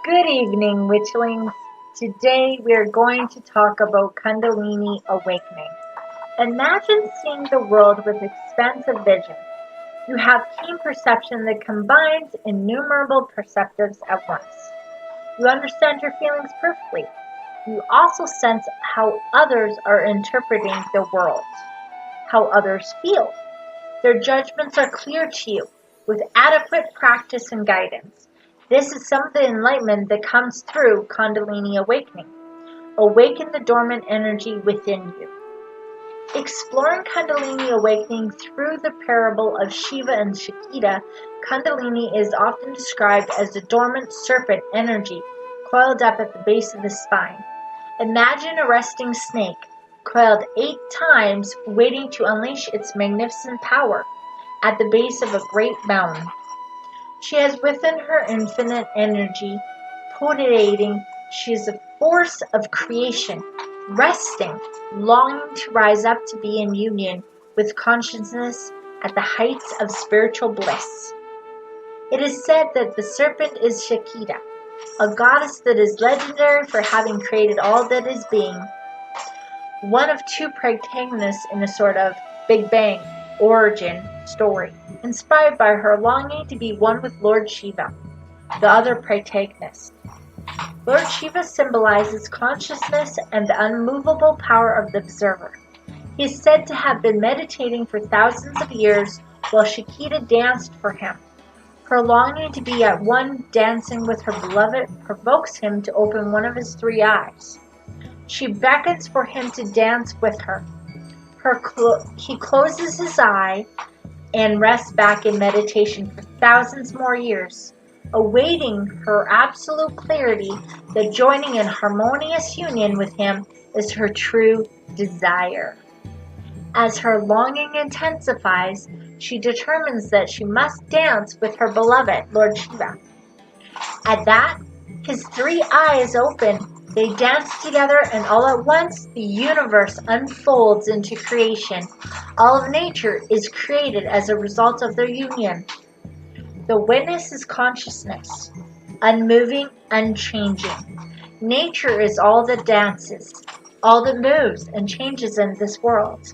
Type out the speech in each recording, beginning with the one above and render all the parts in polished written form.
Good evening, witchlings. Today we are going to talk about Kundalini Awakening. Imagine seeing the world with expansive vision. You have keen perception that combines innumerable perceptives at once. You understand your feelings perfectly. You also sense how others are interpreting the world, how others feel. Their judgments are clear to you, with adequate practice and guidance. This is some of the enlightenment that comes through Kundalini Awakening. Awaken the dormant energy within you. Exploring Kundalini Awakening through the parable of Shiva and Shakti, Kundalini is often described as the dormant serpent energy coiled up at the base of the spine. Imagine a resting snake, coiled 8 times, waiting to unleash its magnificent power at the base of a great mountain. She has within her infinite energy, potentiating. She is a force of creation, resting, longing to rise up to be in union with consciousness at the heights of spiritual bliss. It is said that the serpent is Shakti, a goddess that is legendary for having created all that is being. One of 2 protagonists in a sort of Big Bang origin story, inspired by her longing to be one with Lord Shiva, the other protagonist. Lord Shiva symbolizes consciousness and the unmovable power of the observer. He is said to have been meditating for thousands of years while Shakti danced for him. Her longing to be at one dancing with her beloved provokes him to open one of his 3 eyes. She beckons for him to dance with her. He closes his eye and rests back in meditation for thousands more years, awaiting her absolute clarity that joining in harmonious union with him is her true desire. As her longing intensifies, she determines that she must dance with her beloved, Lord Shiva. At that, his 3 eyes open. They dance together, and all at once the universe unfolds into creation. All of nature is created as a result of their union. The witness is consciousness, unmoving, unchanging. Nature is all that dances, all that moves and changes in this world.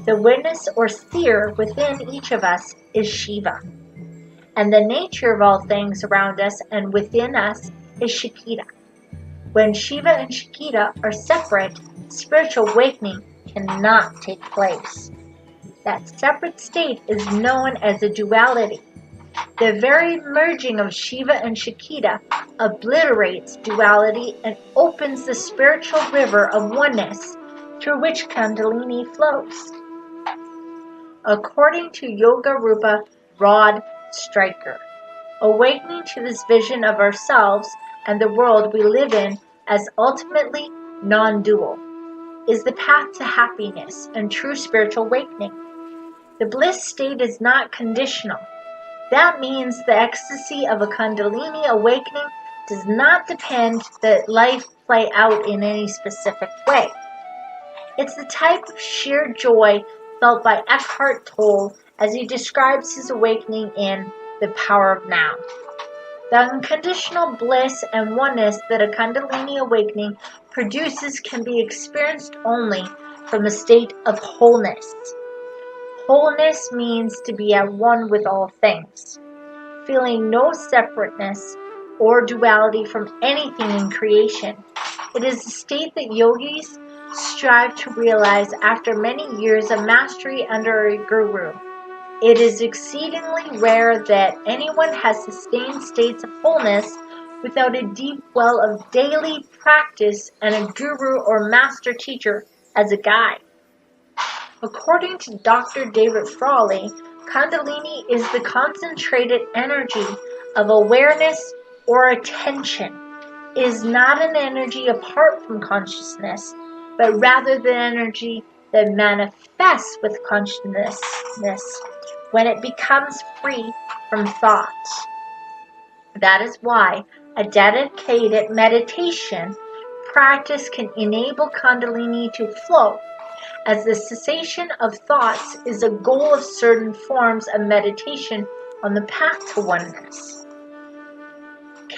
The witness or seer within each of us is Shiva. And the nature of all things around us and within us is Shakti. When Shiva and Shakti are separate, spiritual awakening cannot take place. That separate state is known as a duality. The very merging of Shiva and Shakti obliterates duality and opens the spiritual river of oneness through which Kundalini flows. According to Yoga Rupa Rod Stryker, awakening to this vision of ourselves and the world we live in as ultimately non-dual is the path to happiness and true spiritual awakening. The bliss state is not conditional. That means the ecstasy of a Kundalini awakening does not depend that life play out in any specific way. It's the type of sheer joy felt by Eckhart Tolle as he describes his awakening in The Power of Now. The unconditional bliss and oneness that a Kundalini awakening produces can be experienced only from a state of wholeness. Wholeness means to be at one with all things, feeling no separateness or duality from anything in creation. It is a state that yogis strive to realize after many years of mastery under a guru. It is exceedingly rare that anyone has sustained states of wholeness without a deep well of daily practice and a guru or master teacher as a guide. According to Dr. David Frawley, Kundalini is the concentrated energy of awareness or attention. It is not an energy apart from consciousness, but rather the energy that manifests with consciousness when it becomes free from thought. That is why a dedicated meditation practice can enable Kundalini to flow, as the cessation of thoughts is a goal of certain forms of meditation on the path to oneness.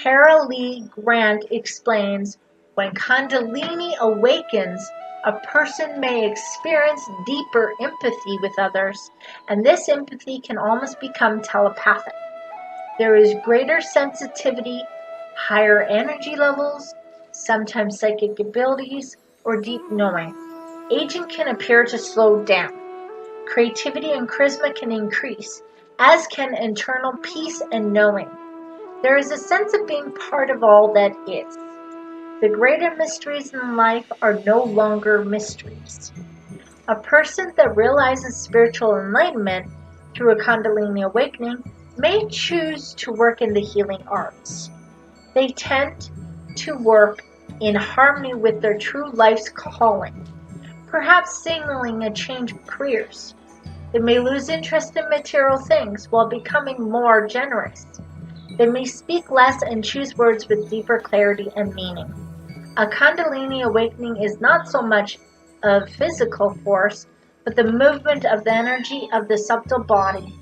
Tara Lee Grant explains, when Kundalini awakens, a person may experience deeper empathy with others, and this empathy can almost become telepathic. There is greater sensitivity, higher energy levels, sometimes psychic abilities, or deep knowing. Aging can appear to slow down. Creativity and charisma can increase, as can internal peace and knowing. There is a sense of being part of all that is. The greater mysteries in life are no longer mysteries. A person that realizes spiritual enlightenment through a Kundalini awakening may choose to work in the healing arts. They tend to work in harmony with their true life's calling, perhaps signaling a change of careers. They may lose interest in material things while becoming more generous. They may speak less and choose words with deeper clarity and meaning. A Kundalini awakening is not so much a physical force, but the movement of the energy of the subtle body.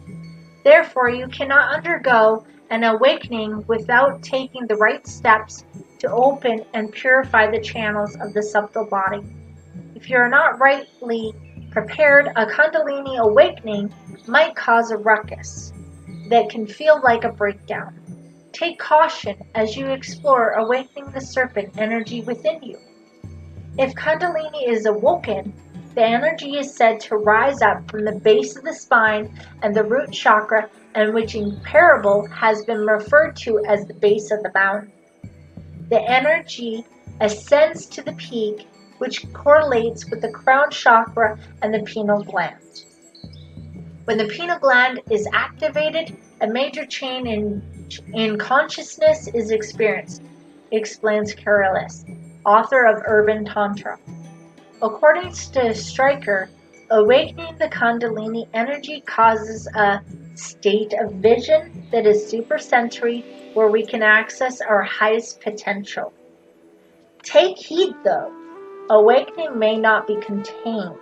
Therefore, you cannot undergo an awakening without taking the right steps to open and purify the channels of the subtle body. If you are not rightly prepared, a Kundalini awakening might cause a ruckus that can feel like a breakdown. Take caution as you explore awakening the serpent energy within you. If Kundalini is awoken, the energy is said to rise up from the base of the spine and the root chakra, and which in parable has been referred to as the base of the mountain. The energy ascends to the peak, which correlates with the crown chakra and the pineal gland. When the pineal gland is activated, a major change in consciousness is experienced, explains Karalis, author of Urban Tantra. According to Stryker, awakening the Kundalini energy causes a state of vision that is supersensory, where we can access our highest potential. Take heed though, awakening may not be contained.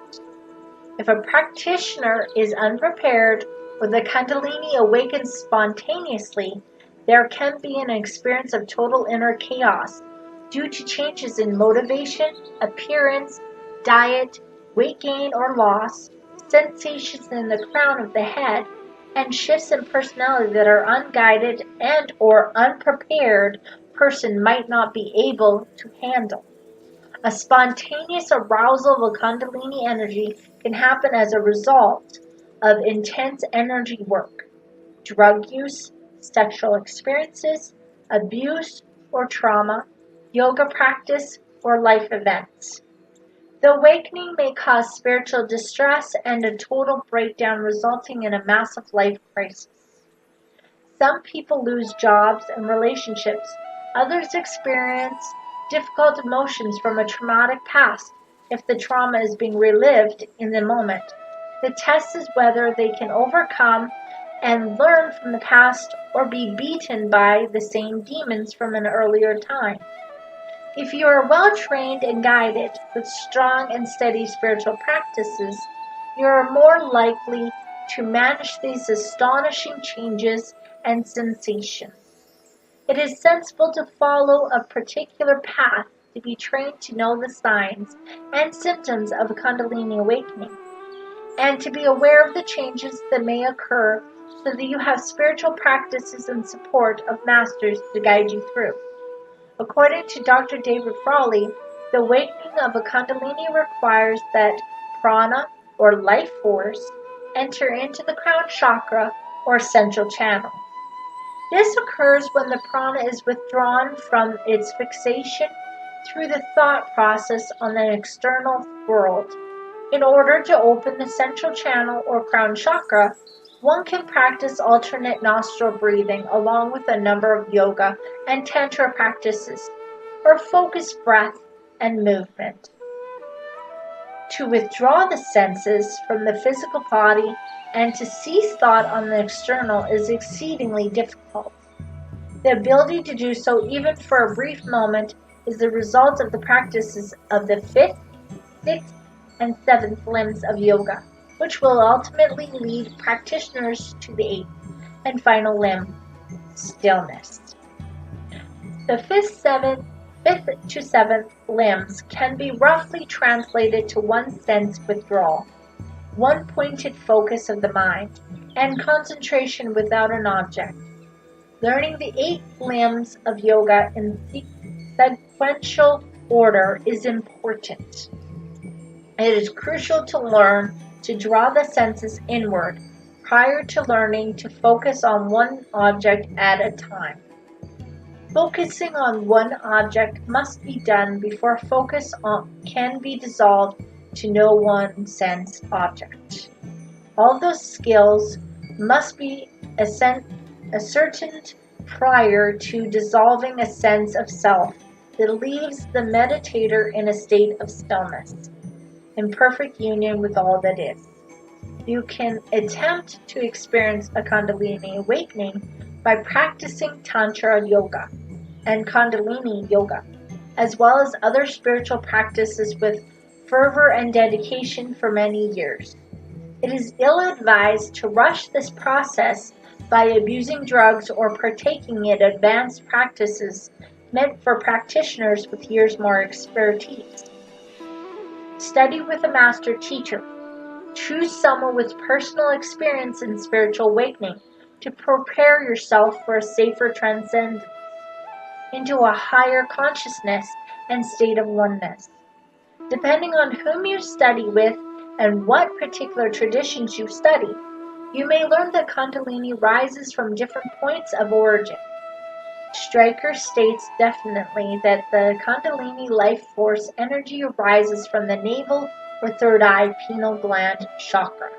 If a practitioner is unprepared or the Kundalini awakens spontaneously, there can be an experience of total inner chaos due to changes in motivation, appearance, diet, weight gain or loss, sensations in the crown of the head, and shifts in personality that are unguided and or unprepared person might not be able to handle. A spontaneous arousal of a Kundalini energy can happen as a result of intense energy work, drug use, sexual experiences, abuse or trauma, yoga practice, or life events. The awakening may cause spiritual distress and a total breakdown, resulting in a massive life crisis. Some people lose jobs and relationships. Others experience difficult emotions from a traumatic past if the trauma is being relived in the moment. The test is whether they can overcome and learn from the past or be beaten by the same demons from an earlier time. If you are well trained and guided with strong and steady spiritual practices, you are more likely to manage these astonishing changes and sensations. It is sensible to follow a particular path to be trained to know the signs and symptoms of a Kundalini awakening, and to be aware of the changes that may occur so that you have spiritual practices and support of masters to guide you through. According to Dr. David Frawley, the awakening of a Kundalini requires that prana, or life force, enter into the crown chakra, or central channel. This occurs when the prana is withdrawn from its fixation through the thought process on the external world. In order to open the central channel or crown chakra, one can practice alternate nostril breathing along with a number of yoga and tantra practices, or focused breath and movement. To withdraw the senses from the physical body and to cease thought on the external is exceedingly difficult. The ability to do so even for a brief moment is the result of the practices of the 5th, 6th, and 7th limbs of yoga, which will ultimately lead practitioners to the 8th and final limb, stillness. The fifth to seventh limbs can be roughly translated to one sense withdrawal, one pointed focus of the mind, and concentration without an object. Learning the 8 limbs of yoga in sequential order is important. It is crucial to learn to draw the senses inward prior to learning to focus on one object at a time. Focusing on one object must be done before focus can be dissolved to no one sense object. All those skills must be ascertained prior to dissolving a sense of self that leaves the meditator in a state of stillness, in perfect union with all that is. You can attempt to experience a Kundalini awakening by practicing Tantra yoga and Kundalini yoga, as well as other spiritual practices with fervor and dedication for many years. It is ill-advised to rush this process by abusing drugs or partaking in advanced practices meant for practitioners with years more expertise. Study with a master teacher. Choose someone with personal experience in spiritual awakening to prepare yourself for a safer transcendence into a higher consciousness and state of oneness. Depending on whom you study with and what particular traditions you study, you may learn that Kundalini rises from different points of origin. Stryker states definitely that the Kundalini life force energy arises from the navel or third eye pineal gland chakra.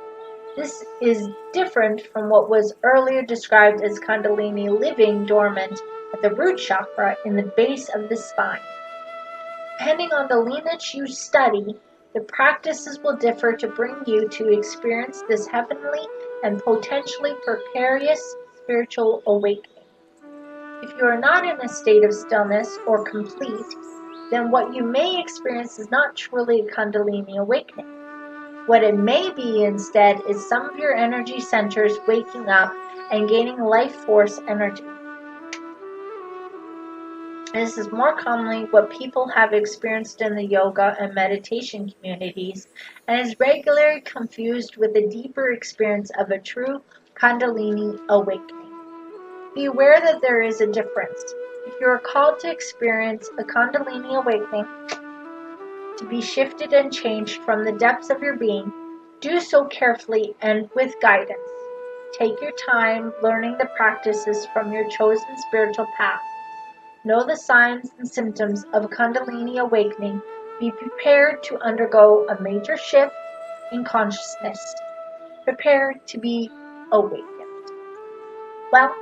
This is different from what was earlier described as Kundalini living dormant at the root chakra in the base of the spine. Depending on the lineage you study, the practices will differ to bring you to experience this heavenly and potentially precarious spiritual awakening. If you are not in a state of stillness or complete, then what you may experience is not truly a Kundalini awakening. What it may be instead is some of your energy centers waking up and gaining life force energy. This is more commonly what people have experienced in the yoga and meditation communities and is regularly confused with the deeper experience of a true Kundalini awakening. Be aware that there is a difference. If you are called to experience a Kundalini awakening, to be shifted and changed from the depths of your being, do so carefully and with guidance. Take your time learning the practices from your chosen spiritual path. Know the signs and symptoms of a Kundalini awakening. Be prepared to undergo a major shift in consciousness. Prepare to be awakened. Well,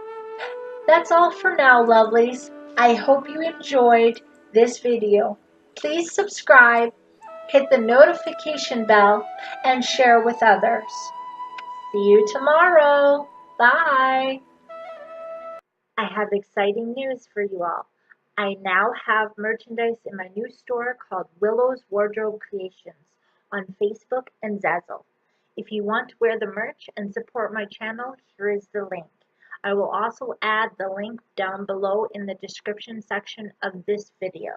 that's all for now, lovelies. I hope you enjoyed this video. Please subscribe, hit the notification bell, and share with others. See you tomorrow. Bye. I have exciting news for you all. I now have merchandise in my new store called Willows Wardrobe Creations on Facebook and Zazzle. If you want to wear the merch and support my channel, here is the link. I will also add the link down below in the description section of this video.